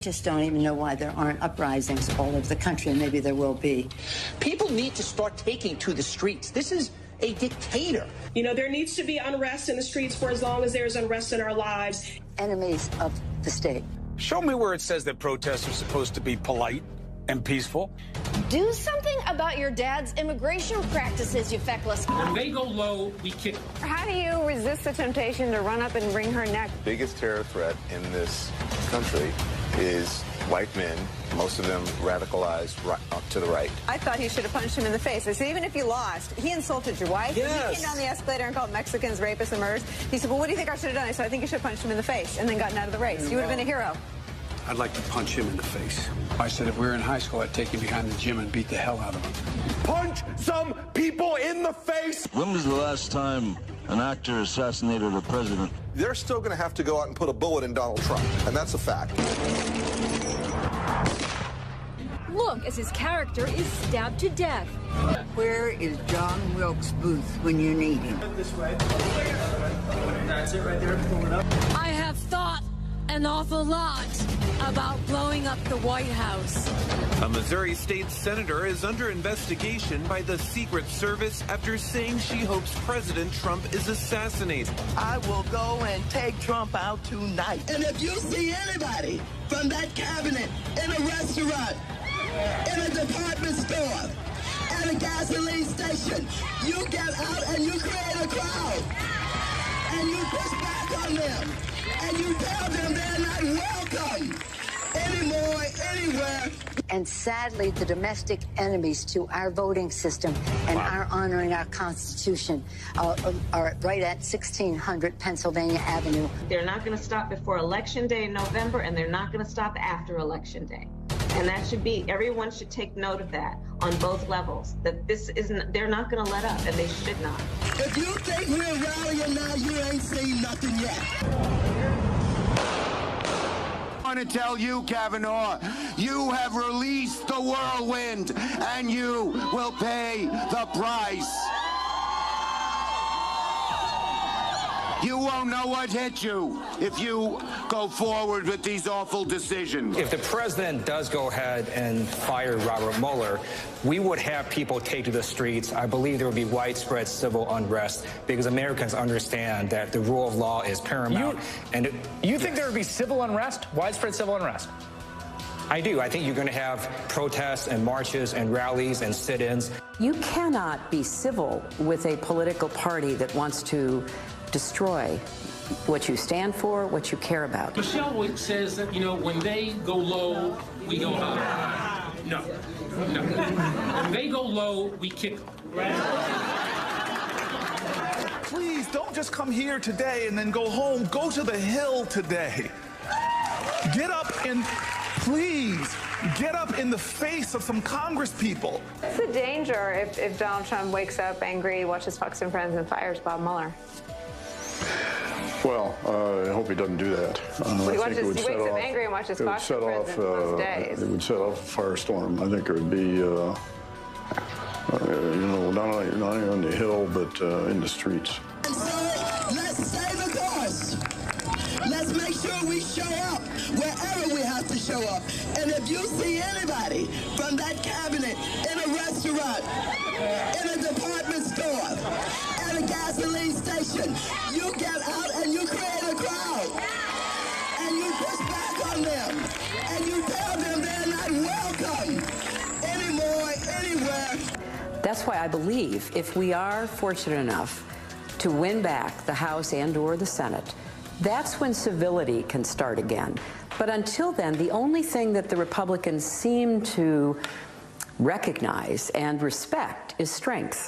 Just don't even know why there aren't uprisings all over the country, and maybe there will be. People need to start taking to the streets. This is a dictator. You know, there needs to be unrest in the streets for as long as there's unrest in our lives. Enemies of the state. Show me where it says that protests are supposed to be polite and peaceful. Do something about your dad's immigration practices, you feckless. When they go low, we kick. How do you resist the temptation to run up and wring her neck? The biggest terror threat in this country is white men, most of them radicalized to the right. I thought he should have punched him in the face. I said, even if you lost, he insulted your wife. Yes. He came down the escalator and called Mexicans rapists and murderers. He said, well, what do you think I should have done? I said, I think you should have punched him in the face and then gotten out of the race. You would have been a hero. I'd like to punch him in the face. I said if we were in high school, I'd take him behind the gym and beat the hell out of him. Punch some people in the face! When was the last time an actor assassinated a president? They're still going to have to go out and put a bullet in Donald Trump, and that's a fact. Look as his character is stabbed to death. Where is John Wilkes Booth when you need him? This way. That's it right there. Pull it up. I have thought an awful lot about blowing up the White House. A Missouri state senator is under investigation by the Secret Service after saying she hopes President Trump is assassinated. I will go and take Trump out tonight. And if you see anybody from that cabinet in a restaurant, in a department store, at a gasoline station, you get out and you create a crowd. And you push back on them. And you tell them they're not welcome anymore, anywhere. And sadly, the domestic enemies to our voting system and our honoring our Constitution are right at 1600 Pennsylvania Avenue. They're not going to stop before Election Day in November, and they're not going to stop after Election Day. And that should be, everyone should take note of that on both levels, that this isn't, they're not going to let up, and they should not. If you think we're rallying now, you ain't seen nothing yet. I want to tell you, Kavanaugh, you have released the whirlwind, and you will pay the price. You won't know what hit you if you go forward with these awful decisions. If the president does go ahead and fire Robert Mueller, we would have people take to the streets. I believe there would be widespread civil unrest because Americans understand that the rule of law is paramount. You think there would be civil unrest, widespread civil unrest? I do. I think you're going to have protests and marches and rallies and sit-ins. You cannot be civil with a political party that wants to destroy what you stand for, what you care about. Michelle says that, you know, when they go low, we go high. No. When they go low, we kick them. Please don't just come here today and then go home. Go to the Hill today. Get up and please get up in the face of some Congress people. What's the danger if Donald Trump wakes up angry, watches Fox and Friends, and fires Bob Mueller? Well, I hope he doesn't do that. He wakes up angry and watches Fox and Friends in most days. It would set off a firestorm. I think it would be, you know, not only on the Hill, but in the streets. And so, let's stay the course. Let's make sure we show up wherever we have to show up. And if you see anybody from that cabinet in a restaurant, in a department store, at a gasoline station, you get out and you create a crowd. And you push back on them. And you tell them they're not welcome anymore, anywhere. That's why I believe if we are fortunate enough to win back the House and/or the Senate, that's when civility can start again. But until then, the only thing that the Republicans seem to recognize and respect is strength.